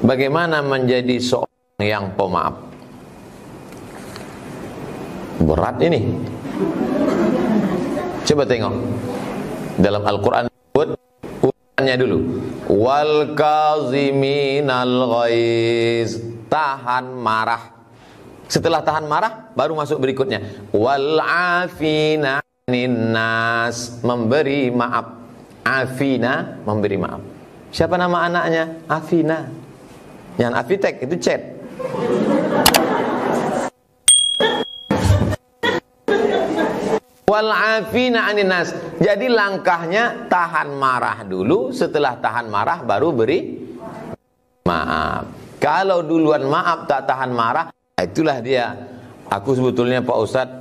Bagaimana menjadi seorang yang pemaaf? Berat ini. Coba tengok dalam Al-Quran, urutannya dulu. Wal kaziminal ghaiz, tahan marah. Setelah tahan marah baru masuk berikutnya. Wal afina anin nas, memberi maaf. Afina, memberi maaf. Siapa nama anaknya? Afina. Yang Afitek itu chat. Wal afina anin nas. Jadi langkahnya tahan marah dulu, setelah tahan marah baru beri maaf. Kalau duluan maaf tak tahan marah, itulah dia. Aku sebetulnya Pak Ustadz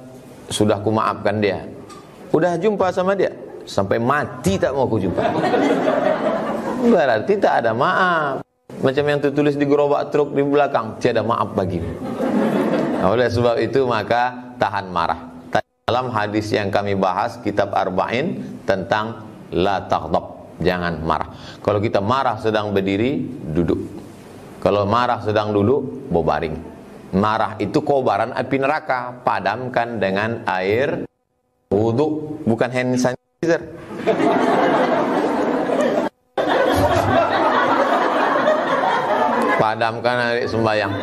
sudah kumaafkan dia. Udah jumpa sama dia sampai mati tak mau aku jumpa. Berarti tak ada maaf. Macam yang tertulis di gerobak truk di belakang, tiada maaf bagimu. Oleh sebab itu maka tahan marah. Dalam hadis yang kami bahas kitab Arba'in tentang la taghdab, jangan marah. Kalau kita marah sedang berdiri, duduk. Kalau marah sedang duduk, berbaring. Marah itu kobaran api neraka, padamkan dengan air wudu, bukan hand sanitizer. Padamkan air sembahyang.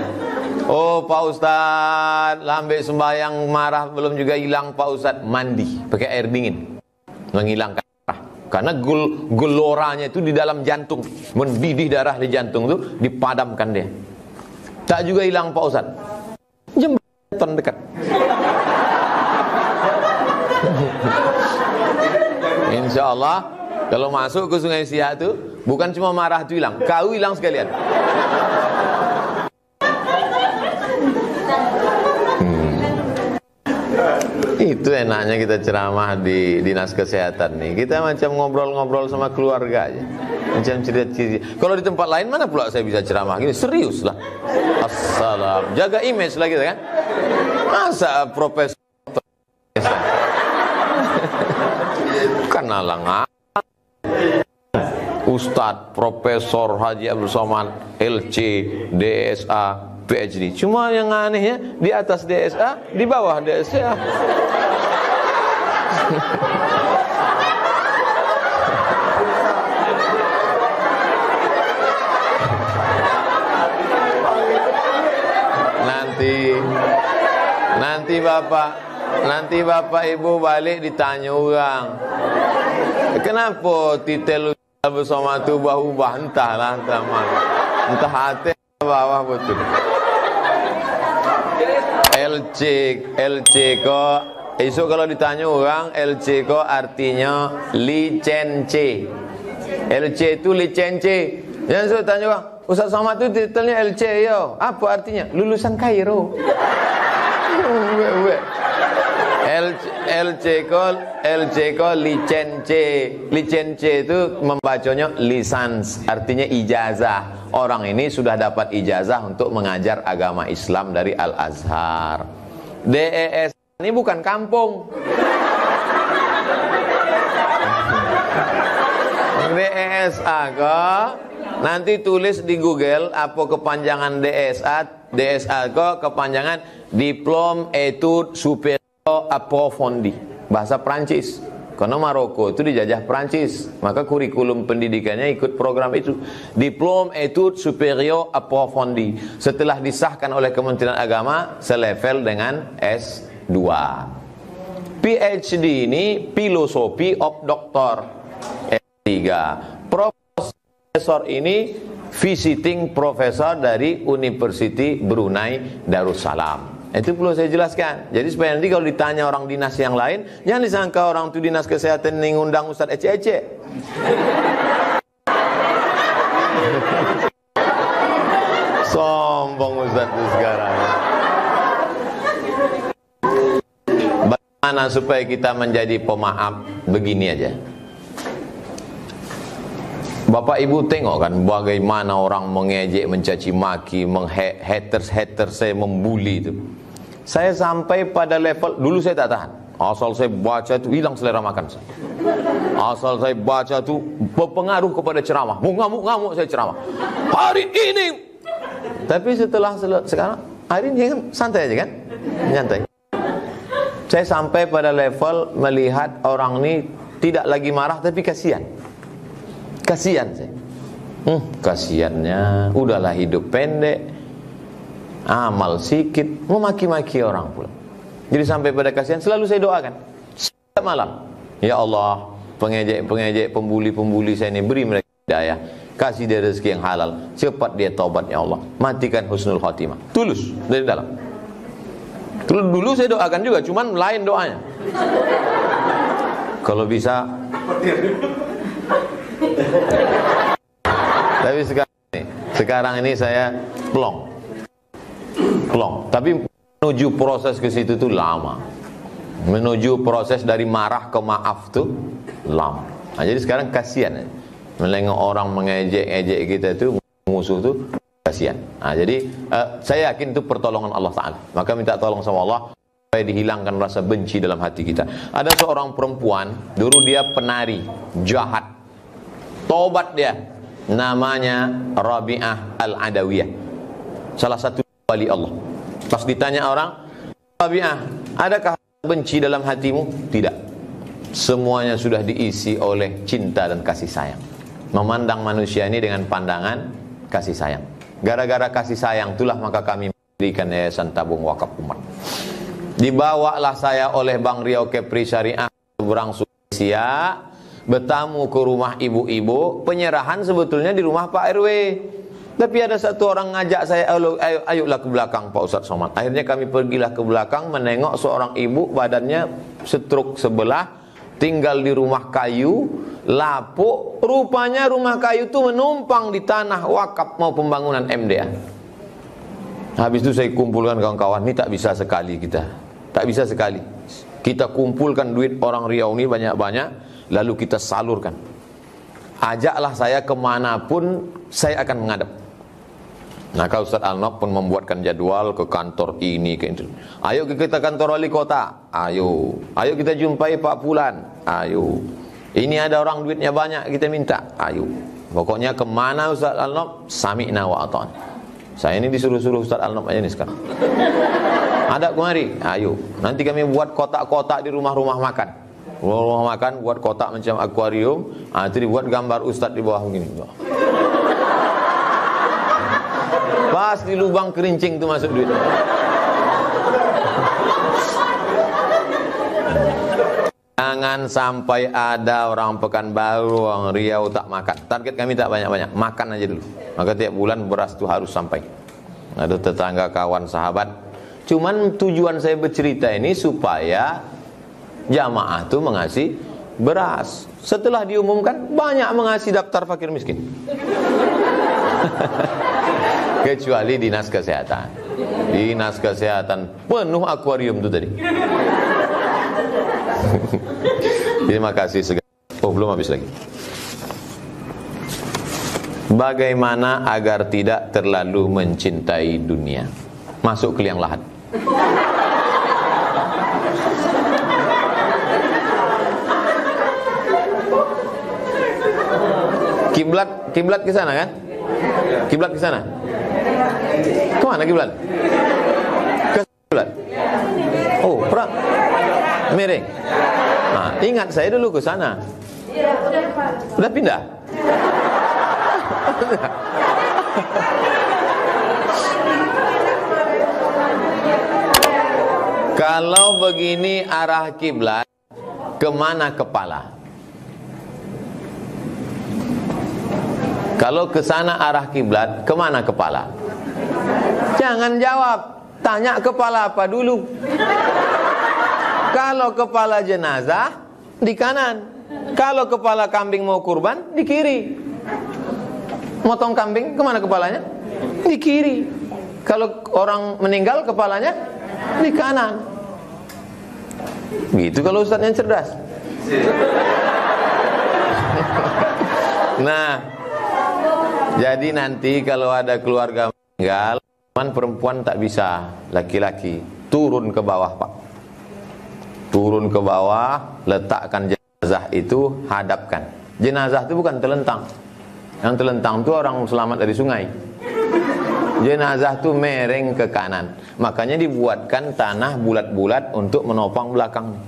Oh Pak Ustadz, lambe sembahyang marah belum juga hilang Pak Ustadz. Mandi pakai air dingin, menghilangkan marah. Karena geloranya itu di dalam jantung, mendidih darah di jantung itu, dipadamkan dia. Tak juga hilang Pak Ustadz. Jembatan dekat. Insya Allah kalau masuk ke Sungai Siak itu bukan cuma marah itu hilang, kau hilang sekalian. Itu enaknya kita ceramah di dinas kesehatan nih. Kita macam ngobrol-ngobrol sama keluarga aja. Macam cerita-cerita. Kalau di tempat lain mana pula saya bisa ceramah gini? Serius lah. Assalam. Jaga image lah kita kan. Masa profesor kenalan Ustadz, Profesor Haji Abdul Somad, LC, DSA, PhD. Cuma yang anehnya di atas DSA, di bawah DSA. Nanti bapak ibu balik ditanya orang, kenapa titel bersama tu ubah-ubah, entahlah, entah hati bawah betul. LC ko esok kalau ditanya orang, LC ko artinya licence. LC itu licence. Yang saya tanya orang, Ustaz Somad tu titelnya LC yo, apa artinya? Lulusan Kairo. LC ko licence. Licence itu membacanya lisans, artinya ijazah. Orang ini sudah dapat ijazah untuk mengajar agama Islam dari Al-Azhar. DES ini bukan kampung. DSA kok nanti tulis di Google apa kepanjangan DSA. DSA kok kepanjangan Diplôme Études Supérieures Approfondies, bahasa Prancis. Karena Maroko itu dijajah Prancis, maka kurikulum pendidikannya ikut program itu. Diplôme Études Supérieures Approfondies. Setelah disahkan oleh Kementerian Agama, selevel dengan S2. PhD ini Philosophy of Doctor, S3. Profesor ini visiting professor dari University Brunei Darussalam. Itu perlu saya jelaskan. Jadi supaya nanti kalau ditanya orang dinas yang lain, jangan disangka orang itu dinas kesehatan ini ngundang Ustaz ece-ece. Sombong Ustaz itu sekarang. Bagaimana supaya kita menjadi pemaaf? Begini aja. Bapak Ibu tengok kan bagaimana orang mengejek, mencaci maki, haters saya membuli itu. Saya sampai pada level dulu saya tak tahan. Asal saya baca itu hilang selera makan saya. Asal saya baca itu berpengaruh kepada ceramah. Mau ngamuk-ngamuk saya ceramah. Hari ini Tapi setelah sekarang, hari ini kan santai aja kan? Nyantai. Saya sampai pada level melihat orang ini tidak lagi marah tapi kasihan. Kasihan saya. Kasihannya, udahlah hidup pendek, amal sikit, memaki-maki orang pula. Jadi sampai pada kasihan, selalu saya doakan setiap malam, ya Allah, pengejek-pengejek, pembuli-pembuli saya ini, beri mereka hidayah, kasih dia rezeki yang halal, cepat dia taubat ya Allah, matikan husnul khotimah. Tulus dari dalam. Dulu saya doakan juga, cuman lain doanya. Kalau bisa. Tapi sekarang ini saya plong. Tapi menuju proses ke situ tuh lama. Menuju proses dari marah ke maaf tuh lama. Nah, jadi sekarang kasihan. Menengok orang mengejek-ejek kita itu, musuh tuh kasihan. Nah, jadi saya yakin itu pertolongan Allah Ta'ala. Maka minta tolong sama Allah supaya dihilangkan rasa benci dalam hati kita. Ada seorang perempuan, dulu dia penari, jahat. Tobat dia. Namanya Rabi'ah Al-Adawiyah, salah satu wali Allah. Pas ditanya orang, Rabi'ah, adakah benci dalam hatimu? Tidak. Semuanya sudah diisi oleh cinta dan kasih sayang. Memandang manusia ini dengan pandangan kasih sayang. Gara-gara kasih sayang itulah maka kami mendirikan Yayasan Tabung Wakaf Umat. Dibawalah saya oleh Bang Riau Kepri Syariah seberang Sulawesi, bertamu ke rumah ibu-ibu. Penyerahan sebetulnya di rumah Pak RW, tapi ada satu orang ngajak saya, ayolah ke belakang Pak Ustadz Somad. Akhirnya kami pergilah ke belakang, menengok seorang ibu, badannya stroke sebelah, tinggal di rumah kayu, lapuk. Rupanya rumah kayu itu menumpang di tanah wakaf mau pembangunan MDA. Habis itu saya kumpulkan kawan-kawan, ini tak bisa sekali kita, tak bisa sekali. Kita kumpulkan duit orang Riau ini banyak-banyak, lalu kita salurkan. Ajaklah saya kemanapun saya akan menghadap. Maka Ustaz Al-Nob pun membuatkan jadwal ke kantor ini, ke itu. Ayo kita kantor wali kota. Ayo kita jumpai Pak Fulan. Ayo. Ini ada orang duitnya banyak, kita minta. Ayo. Pokoknya kemana Ustaz Al-Nob, sami'na wa ata'na. Saya ini disuruh-suruh Ustaz Al-Nob aja nih sekarang. Ada kemari. Ayo. Nanti kami buat kotak-kotak di rumah-rumah makan. Rumah makan buat kotak macam akuarium, itu dibuat gambar ustaz di bawah begini. Pas di lubang kerincing tu masuk duit. Jangan sampai ada orang Pekanbaru, orang Riau tak makan. Target kami tak banyak-banyak, makan aja dulu. Maka tiap bulan beras tu harus sampai. Ada tetangga, kawan, sahabat. Cuman tujuan saya bercerita ini supaya jamaah itu mengasih beras. Setelah diumumkan, banyak mengasih daftar fakir miskin. Kecuali dinas kesehatan. Dinas kesehatan penuh akuarium itu tadi. Terima kasih segala. Oh, belum habis lagi. Bagaimana agar tidak terlalu mencintai dunia? Masuk ke liang lahat. Kiblat ke sana kan? Kiblat ke sana. Kemana kiblat? Ke kiblat. Oh, perang. Miring. Nah, ingat saya dulu ke sana. Udah pindah. Kalau begini arah kiblat, kemana kepala? Kalau ke sana arah kiblat, kemana kepala? Jangan jawab, tanya kepala apa dulu. Kalau kepala jenazah, di kanan. Kalau kepala kambing mau kurban, di kiri. Motong kambing, kemana kepalanya? Di kiri. Kalau orang meninggal, kepalanya di kanan. Gitu kalau ustaz yang cerdas. Nah, jadi nanti kalau ada keluarga meninggal, perempuan tak bisa, laki-laki turun ke bawah, Pak. Turun ke bawah, letakkan jenazah itu, hadapkan. Jenazah itu bukan telentang. Yang telentang itu orang selamat dari sungai. jenazah tuh mereng ke kanan. Makanya dibuatkan tanah bulat-bulat untuk menopang belakang.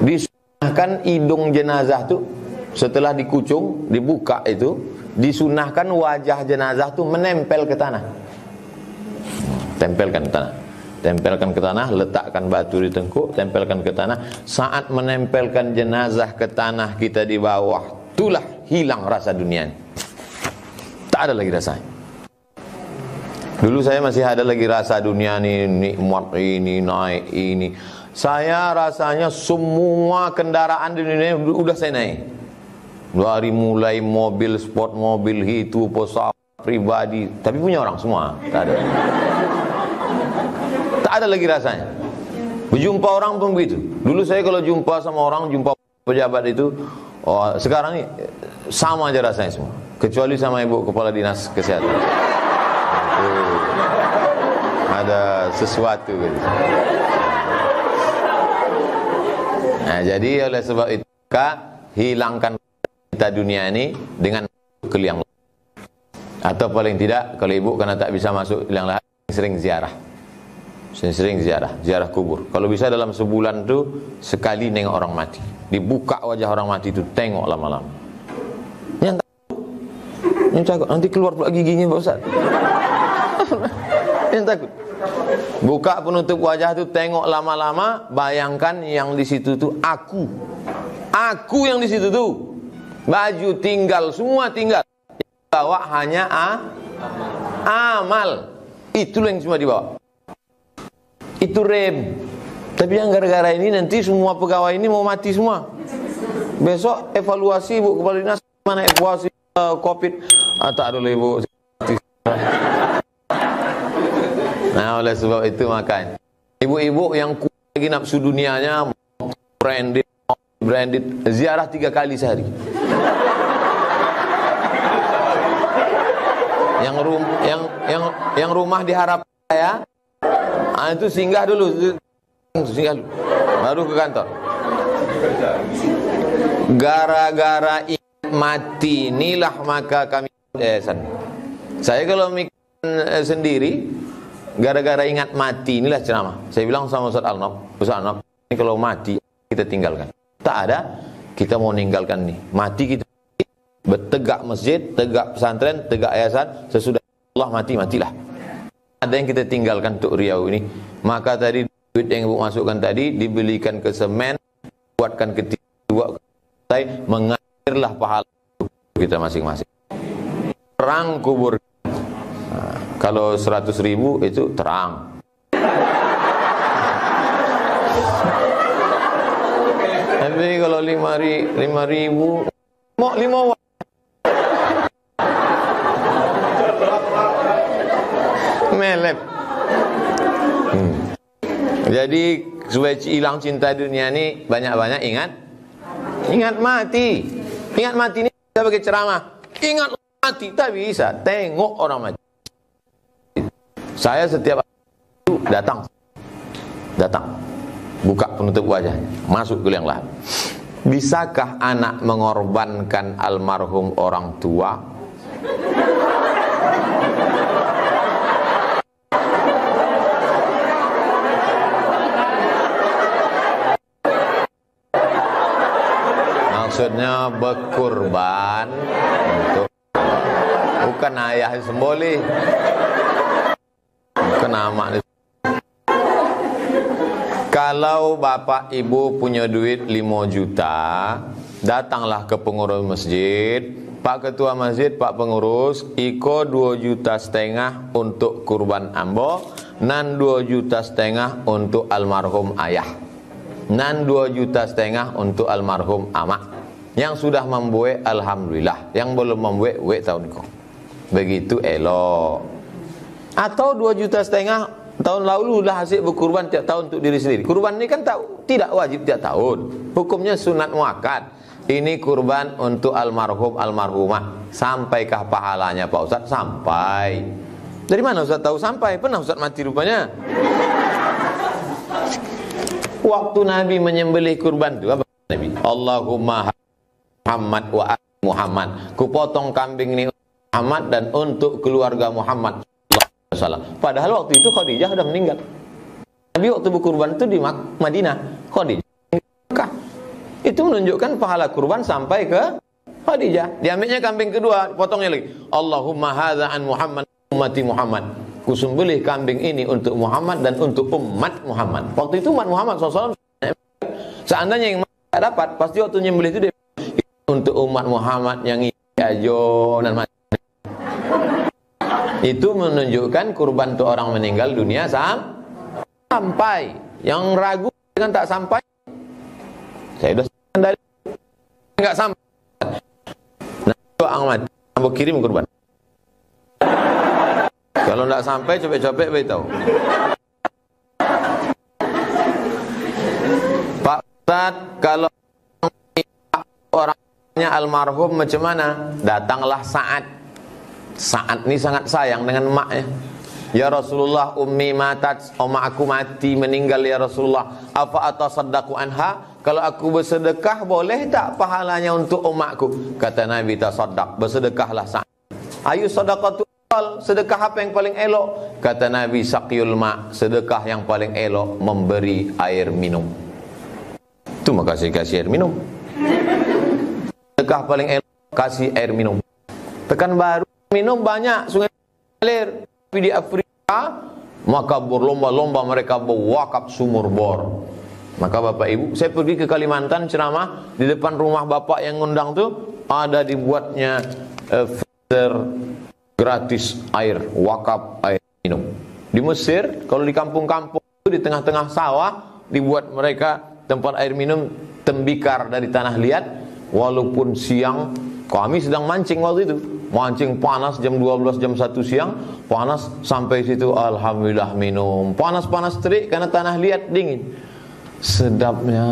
Disunahkan hidung jenazah tuh setelah dikucung, dibuka itu, disunahkan wajah jenazah tuh menempel ke tanah. Tempelkan ke tanah. Tempelkan ke tanah, letakkan batu di tengkuk, tempelkan ke tanah. Saat menempelkan jenazah ke tanah kita di bawah, itulah hilang rasa dunia. Tak ada lagi rasanya. Dulu saya masih ada lagi rasa dunia ini, nikmat ini, naik ini. Saya rasanya semua kendaraan di dunia udah saya naik. Dari mulai mobil sport, mobil itu, pesawat pribadi, tapi punya orang semua, tak ada. Tak ada lagi rasanya. Berjumpa orang pun begitu. Dulu saya kalau jumpa sama orang, jumpa pejabat itu, oh, sekarang ini sama aja rasanya semua. Kecuali sama ibu kepala dinas kesehatan. Ada sesuatu gitu. Nah, jadi oleh sebab itu hilangkan kita dunia ini dengan ke liang lahat. Atau paling tidak kalau ibu karena tak bisa masuk liang lahat, sering ziarah. Sering ziarah kubur. Kalau bisa dalam sebulan tuh sekali nengok orang mati. Dibuka wajah orang mati itu, tengok lama-lama. Yang takut nanti keluar pula giginya Pak Ustaz. Yang takut. Buka penutup wajah itu, tengok lama-lama, bayangkan yang di situ tuh aku. Aku yang di situ tuh. Baju tinggal, semua tinggal. Bawa hanya amal. Itulah yang cuma dibawa. Itu rem. Tapi yang gara-gara ini nanti semua pegawai ini mau mati semua. Besok evaluasi Bu kepala dinas, mana evaluasi Covid. Tak ada ibu. Nah, oleh sebab itu makanya ibu-ibu yang lagi nafsu dunianya branded ziarah 3 kali sehari. Yang rumah diharap saya itu singgah dulu, baru ke kantor. Gara-gara ingat mati inilah maka kami saya kalau mikir sendiri, gara-gara ingat mati inilah ceramah. Saya bilang sama Ustaz Al-Nob, ini kalau mati kita tinggalkan. Tak ada, kita mau ninggalkan nih. Mati kita bertegak masjid, tegak pesantren, tegak yayasan, sesudah Allah matilah. Ada yang kita tinggalkan untuk Riau ini. Maka tadi duit yang ibu masukkan tadi dibelikan ke semen, buatkan ke buat ke mengalirlah pahala kita masing-masing. Terang kubur. Nah, kalau 100.000 itu terang. Tapi kalau 5.000 mau 5 melep. Jadi supaya hilang cinta dunia ini, banyak-banyak ingat mati. Ingat mati ini sebagai ceramah. Ingat mati, tak bisa. Tengok orang mati. Saya setiap itu datang, buka penutup wajahnya, masuk ke liang lahat. Bisakah anak mengorbankan almarhum orang tua? Maksudnya berkurban untuk bukan ayah sembelih, bukan amak. Kalau bapak ibu punya duit 5 juta, datanglah ke pengurus masjid. Pak ketua masjid, pak pengurus, iko 2,5 juta untuk kurban ambo, nan 2,5 juta untuk almarhum ayah, nan 2,5 juta untuk almarhum amak. Yang sudah membuat alhamdulillah, yang belum membuat wek tahun kau. Begitu elok. Atau 2,5 juta tahun lalu sudah hasil berkurban tiap tahun untuk diri sendiri. Kurban ini kan tidak wajib tiap tahun. Hukumnya sunat muakkad. Ini kurban untuk almarhum almarhumah. Sampaikah pahalanya Pak Ustaz? Sampai. Dari mana Ustaz tahu sampai? Pernah Ustaz mati rupanya. Waktu Nabi menyembelih kurban itu apa Nabi? Allahumma Muhammad wa Muhammad. Kupotong kambing ini Muhammad dan untuk keluarga Muhammad. Padahal waktu itu Khadijah sudah meninggal. Nabi waktu berkurban itu di Madinah, Khadijah di Mekah. Itu menunjukkan pahala kurban sampai ke Khadijah. Diambilnya kambing kedua, potongnya lagi. Allahumma hadza an Muhammad ummati Muhammad. Kusembelih kambing ini untuk Muhammad dan untuk umat Muhammad. Waktu itu umat Muhammad SAW, seandainya yang tidak dapat, pasti waktu nyembelih itu dia untuk umat Muhammad yang ajo dan mati. Itu menunjukkan kurban untuk orang meninggal dunia sampai. Yang ragu dengan tak sampai, saya sudah dari enggak sampai. Nah, Ahmad mau kirim kurban. Kalau enggak sampai, copek-copek beritahu. Pak Ustaz, kalau orangnya almarhum macam mana? Datanglah Sa'ad. Sa'ad ini sangat sayang dengan emaknya. Ya Rasulullah, ummi matat, oma aku mati, meninggal ya Rasulullah. Apa atasaddaqu anha? Kalau aku bersedekah boleh tak pahalanya untuk umatku? Kata Nabi, tasaddaq, bersedekahlah Sa'ad. Ayu sadaqatu, sedekah apa yang paling elok? Kata Nabi, saqiyul ma, sedekah yang paling elok memberi air minum. Itu maka kasih air minum. Sedekah paling elok kasih air minum. Tekan baru minum banyak, sungai alir. Tapi di Afrika maka berlomba-lomba mereka berwakaf sumur bor. Maka Bapak Ibu, saya pergi ke Kalimantan ceramah, di depan rumah Bapak yang ngundang tuh ada dibuatnya filter gratis air, wakaf air minum. Di Mesir, kalau di kampung-kampung itu di tengah-tengah sawah dibuat mereka tempat air minum tembikar dari tanah liat. Walaupun siang, kami sedang mancing waktu itu, mancing panas jam 12, jam 1 siang, panas sampai situ, alhamdulillah minum. Panas-panas terik karena tanah liat dingin. Sedapnya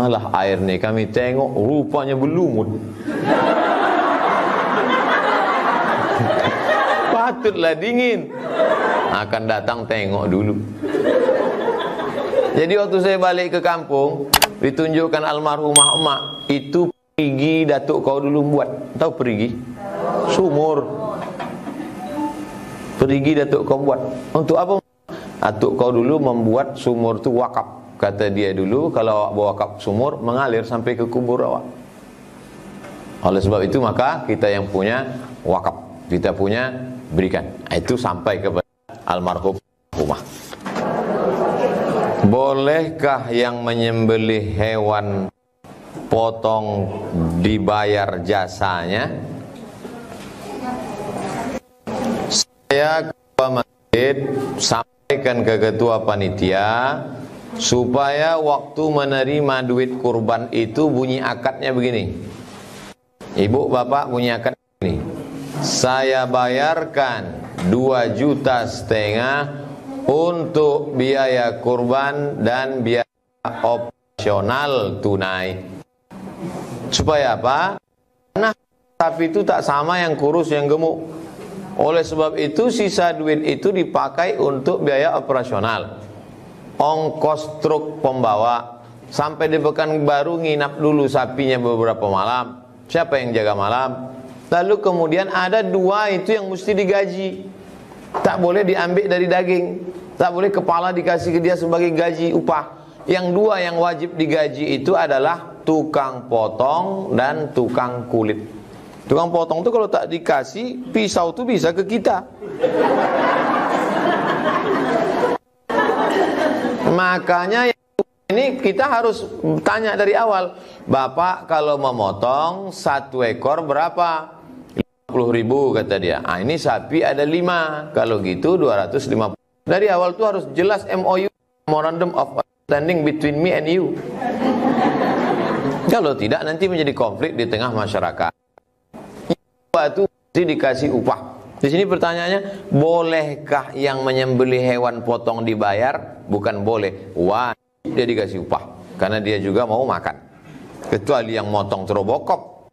lah air nih, kami tengok rupanya berlumut. Patutlah dingin. Akan datang tengok dulu. Jadi waktu saya balik ke kampung, ditunjukkan almarhumah emak, itu perigi datuk kau dulu buat. Tahu perigi? Sumur. Perigi datuk kau buat. Untuk apa? Datuk kau dulu membuat sumur tu wakaf. Kata dia dulu, kalau wakaf sumur mengalir sampai ke kubur awak. Oleh sebab itu maka kita yang punya wakaf, kita punya berikan. Itu sampai kepada almarhum rumah. Bolehkah yang menyembelih hewan potong dibayar jasanya? Saya ketua masjid sampaikan ke ketua panitia supaya waktu menerima duit kurban itu bunyi akadnya begini. Ibu bapak bunyi akad ini. Saya bayarkan 2,5 juta untuk biaya kurban dan biaya operasional tunai. Supaya apa? Karena sapi itu tak sama yang kurus yang gemuk. Oleh sebab itu sisa duit itu dipakai untuk biaya operasional, ongkos truk pembawa, sampai di Pekanbaru nginap dulu sapinya beberapa malam. Siapa yang jaga malam? Lalu kemudian ada 2 itu yang mesti digaji. Tak boleh diambil dari daging, tak boleh kepala dikasih ke dia sebagai gaji upah. Yang 2 yang wajib digaji itu adalah tukang potong dan tukang kulit. Tukang potong itu kalau tak dikasih, pisau itu bisa ke kita. Makanya ini kita harus tanya dari awal. Bapak kalau memotong 1 ekor berapa? 50.000 kata dia. Ah, ini sapi ada 5. Kalau gitu 250. Dari awal tuh harus jelas MOU, Memorandum of Understanding between me and you. Kalau tidak nanti menjadi konflik di tengah masyarakat. Itu dikasih upah. Di sini pertanyaannya, bolehkah yang menyembelih hewan potong dibayar? Bukan boleh, wajib dia dikasih upah, karena dia juga mau makan. Kecuali yang motong terobokop.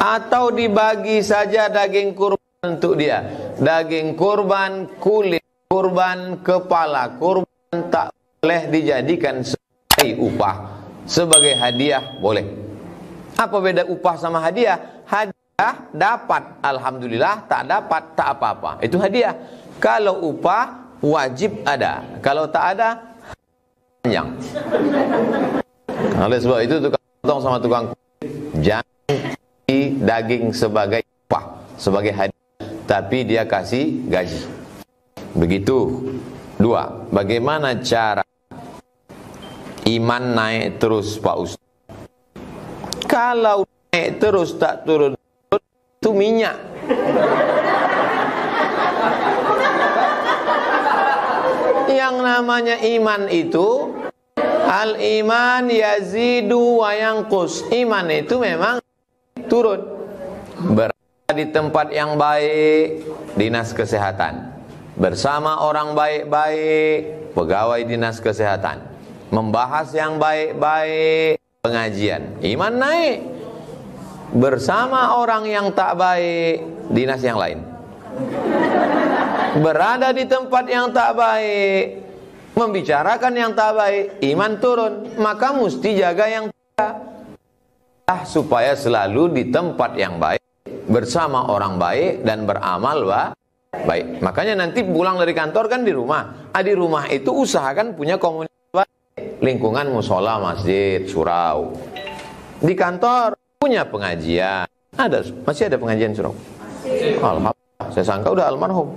Atau dibagi saja daging kurban untuk dia. Daging kurban, kulit kurban, kepala kurban tak boleh dijadikan sebagai upah. Sebagai hadiah boleh. Apa beda upah sama hadiah? Hadiah dapat, alhamdulillah. Tak dapat, tak apa-apa. Itu hadiah. Kalau upah wajib ada. Kalau tak ada, panjang. Oleh sebab itu tukang potong sama tukang kulit jangan daging sebagai upah, sebagai hadiah, tapi dia kasih gaji. Begitu. Dua, bagaimana cara iman naik terus, Pak Ustaz? Kalau naik terus tak turun, itu minyak. Yang namanya iman itu al-iman yazidu wa yanqus. Iman itu memang turun. Berada di tempat yang baik, dinas kesehatan. Bersama orang baik-baik, pegawai dinas kesehatan. Membahas yang baik-baik, pengajian. Iman naik. Bersama orang yang tak baik, dinas yang lain. Berada di tempat yang tak baik, membicarakan yang tak baik, iman turun. Maka mesti jaga yang tak, supaya selalu di tempat yang baik, bersama orang baik dan beramal baik. Makanya nanti pulang dari kantor kan di rumah. Di rumah itu usahakan punya komunitas baik, lingkungan musola, masjid, surau. Di kantor punya pengajian. Masih ada pengajian surau. Alhamdulillah. Saya sangka udah almarhum.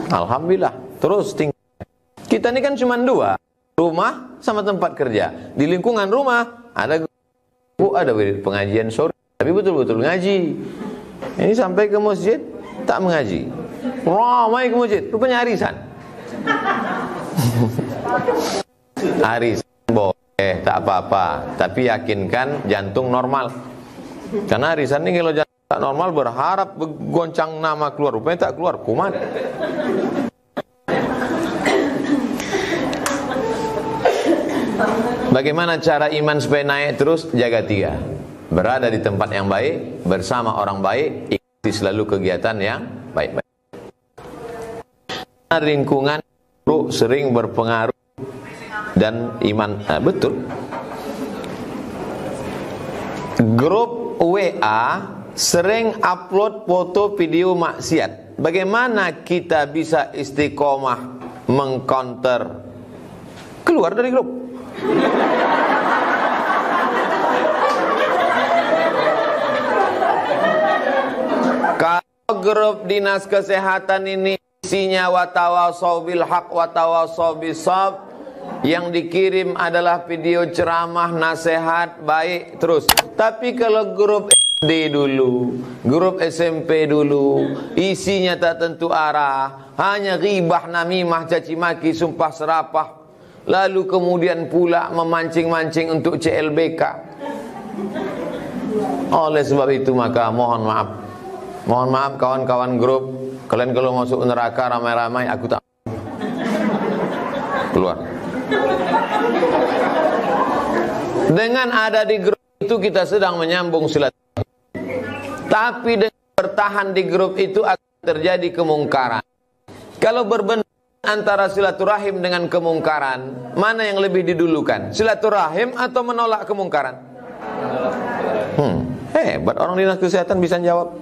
Alhamdulillah. Terus tinggal. Kita ini kan cuma dua, rumah sama tempat kerja. Di lingkungan rumah ada pengajian sore, tapi betul-betul ngaji. Ini sampai ke masjid tak mengaji. Ramai ke masjid, rupanya arisan. Arisan boleh, tak apa-apa, tapi yakinkan jantung normal. Karena arisan ini kalau jantung tak normal berharap goncang nama keluar, rupanya tak keluar, kumat. Bagaimana cara iman supaya naik terus? Jaga tiga. Berada di tempat yang baik, bersama orang baik, ikuti selalu kegiatan yang baik-baik. Lingkungan sering berpengaruh dan iman. Betul. Grup WA sering upload foto video maksiat. Bagaimana kita bisa istiqomah mengcounter? Keluar dari grup. Kalau grup dinas kesehatan ini isinya watawasau bil haq watawasau bisab, yang dikirim adalah video ceramah, nasihat baik terus. Tapi kalau grup SD dulu, grup SMP dulu, isinya tak tentu arah, hanya ghibah, namimah, caci maki, sumpah serapah. Lalu kemudian pula memancing-mancing untuk CLBK. Oleh sebab itu maka mohon maaf kawan-kawan grup, kalian kalau masuk neraka ramai-ramai, aku tak keluar. Dengan ada di grup itu kita sedang menyambung silaturahim. Tapi dengan bertahan di grup itu akan terjadi kemungkaran. Kalau berbenturan antara silaturahim dengan kemungkaran, mana yang lebih didulukan? Silaturahim atau menolak kemungkaran? Hebat orang dinas kesehatan bisa jawab.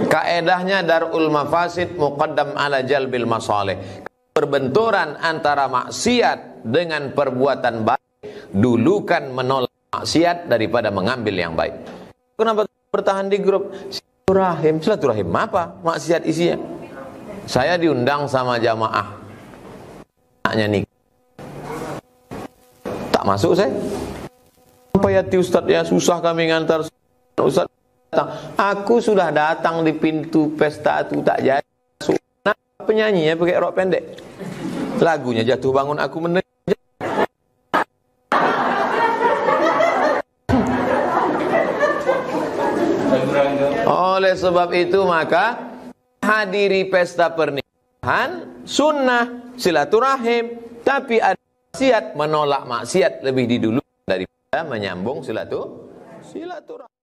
Kaedahnya darul mafasid muqaddam ala jalbil masalih. Berbenturan antara maksiat dengan perbuatan baik, dulukan menolak maksiat daripada mengambil yang baik. Kenapa bertahan di grup? Silaturahim apa? Maksiat isinya. Saya diundang sama jamaah, anaknya nikah, tak masuk saya. Sampai hati Ustaz, ya susah kami ngantar Ustaz datang. Aku sudah datang di pintu pesta itu tak jadi. Nah, penyanyinya pakai rok pendek, lagunya jatuh bangun aku mendengar. Oleh sebab itu maka hadiri pesta pernikahan sunnah silaturahim, tapi ada maksiat, menolak maksiat lebih didulu daripada menyambung silaturahim.